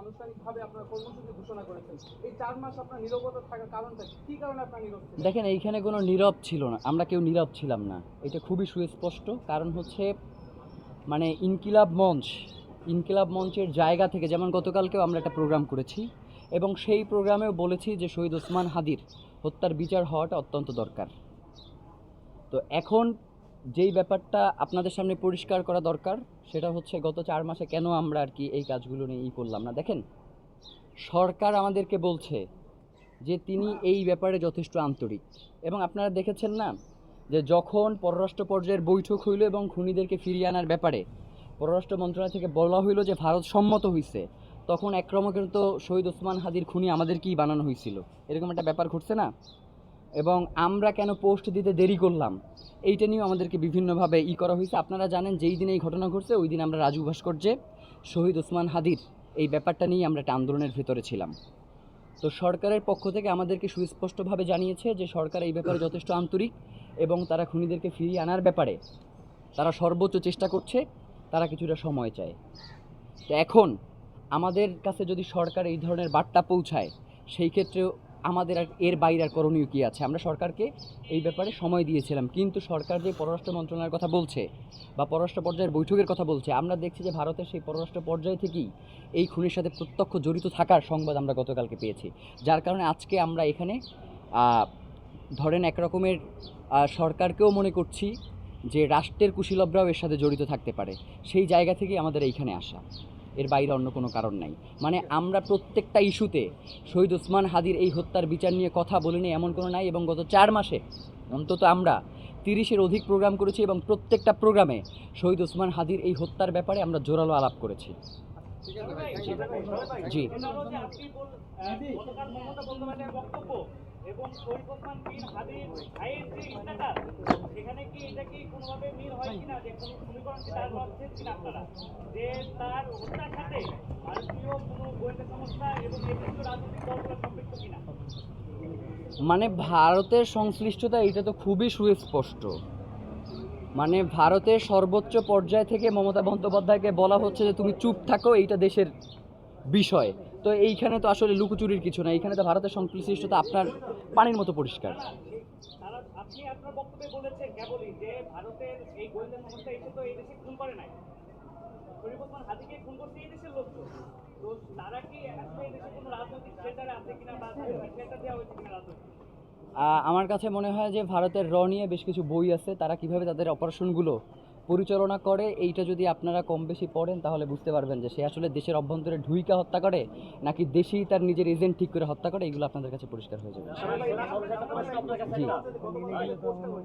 আনুষ্ঠানিকভাবে আপনারা কর্মসূচি ঘোষণা করেছেন। এই 4 মাস আপনার নীরবতা থাকার কারণটা কি কারণে আপনার নীরব ছিলেন? দেখেন, এইখানে কোনো নীরব ছিল না, আমরা কেউ নীরব ছিলাম না, এটা খুবই সুস্পষ্ট। কারণ হচ্ছে মানে ইনকিলাব মঞ্চের জায়গা থেকে, যেমন গতকালকেও আমরা একটা প্রোগ্রাম করেছি এবং সেই প্রোগ্রামেও বলেছি যে শহীদ ওসমান হাদির হত্যার বিচার হওয়াটা অত্যন্ত দরকার। তো এখন যেই ব্যাপারটা আপনাদের সামনে পরিষ্কার করা দরকার সেটা হচ্ছে গত 4 মাসে কেন আমরা আর কি এই কাজগুলো নিয়ে করলাম না। দেখেন, সরকার আমাদেরকে বলছে যে তিনি এই ব্যাপারে যথেষ্ট আন্তরিক, এবং আপনারা দেখেছেন না যে যখন পররাষ্ট্র পর্যায়ের বৈঠক হইল এবং খুনিদেরকে ফিরিয়ে আনার ব্যাপারে পররাষ্ট্র মন্ত্রণালয় থেকে বলা হইল যে ভারত সম্মত হয়েছে, তখন একরকমের তো শহীদ ওসমান হাদির খুনি আমাদেরকেই বানানো হয়েছিল, এরকম একটা ব্যাপার ঘটছে না? এবং আমরা কেন পোস্ট দিতে দেরি করলাম এইটা নিয়েও আমাদেরকে বিভিন্নভাবে করা হয়েছে। আপনারা জানেন যেই দিন এই ঘটনা ঘটছে ওই দিন আমরা রাজু ভাস্কর্যে শহীদ ওসমান হাদির এই ব্যাপারটা নিয়ে আমরা একটা আন্দোলনের ভেতরে ছিলাম। তো সরকারের পক্ষ থেকে আমাদেরকে সুস্পষ্টভাবে জানিয়েছে যে সরকার এই ব্যাপারে যথেষ্ট আন্তরিক এবং তারা খুনিদেরকে ফিরিয়ে আনার ব্যাপারে তারা সর্বোচ্চ চেষ্টা করছে, তারা কিছুটা সময় চায়। তো এখন আমাদের কাছে যদি সরকার এই ধরনের বার্তা পৌঁছায়, সেই ক্ষেত্রেও আমাদের আর এর বাইরে আর করণীয় কী আছে? আমরা সরকারকে এই ব্যাপারে সময় দিয়েছিলাম, কিন্তু সরকার যে পররাষ্ট্র মন্ত্রণালয়ের কথা বলছে বা পররাষ্ট্র পর্যায়ের বৈঠকের কথা বলছে, আমরা দেখছি যে ভারতের সেই পররাষ্ট্র পর্যায় থেকেই এই খুনের সাথে প্রত্যক্ষ জড়িত থাকার সংবাদ আমরা গতকালকে পেয়েছি। যার কারণে আজকে আমরা এখানে ধরেন একরকমের সরকারকেও মনে করছি যে রাষ্ট্রের কুশীলবরাও এর সাথে জড়িত থাকতে পারে, সেই জায়গা থেকেই আমাদের এইখানে আসা, এর বাইরে অন্য কোনো কারণ নাই। মানে আমরা প্রত্যেকটা ইস্যুতে শহীদ ওসমান হাদির এই হত্যার বিচার নিয়ে কথা বলিনি এমন কোনো নাই, এবং গত 4 মাসে অন্তত আমরা 30-এর অধিক প্রোগ্রাম করেছি এবং প্রত্যেকটা প্রোগ্রামে শহীদ ওসমান হাদির এই হত্যার ব্যাপারে আমরা জোরালো আলাপ করেছি। জি, এবং শহীদ ওসমান বিন হাদির ভাইয়ের যে স্ট্যাটাস, সেখানে কি এটা কি কোনোভাবে মিল হয় কিনা, যে কোনো সমীকরণ কি তার মধ্যে কিনা আপনারা, যে তার হত্যার সাথে ভারতীয় কোনো গোয়েন্দা সংস্থা এবং এদেশীয় রাজনৈতিক দলগুলো সম্পৃক্ত কিনা? মানে ভারতের সংশ্লিষ্টতা এটা তো খুবই সুস্পষ্ট। মানে ভারতের সর্বোচ্চ পর্যায় থেকে মমতা বন্দ্যোপাধ্যায়কে বলা হচ্ছে যে তুমি চুপ থাকো, এইটা দেশের বিষয়। তো এইখানে তো আসলে লুকোচুরির কিছু না, এইখানে তো ভারতের সংশ্লিষ্টতা আপনার পানির মতো পরিষ্কার। আপনি আপনার বক্তব্যে বলেছেন কেবলই যে ভারতের এই গোয়েন্দা সংস্থা এসে তো এই দেশে খুন করে নাই, শরীফ ওসমান হাদিকে খুন করতে এই দেশের লোক। তো তারা কি আসলে এই দেশে কোনো রাজনৈতিক সেন্টারে আছে কিনা বা সেন্টার দেওয়া হয়েছে কিনা রাজনৈতিক? আমার কাছে মনে হয় যে ভারতের নিয়ে বেশ কিছু বই আছে, তারা কিভাবে তাদের অপারেশনগুলো পরিচালনা করে এইটা যদি আপনারা কম বেশি পড়েন তাহলে বুঝতে পারবেন যে সে আসলে দেশের অভ্যন্তরে ঢুইকা হত্যা করে নাকি দেশেই তার নিজের এজেন্ট ঠিক করে হত্যা করে, এইগুলো আপনাদের কাছে পরিষ্কার হয়ে যাবে। জি।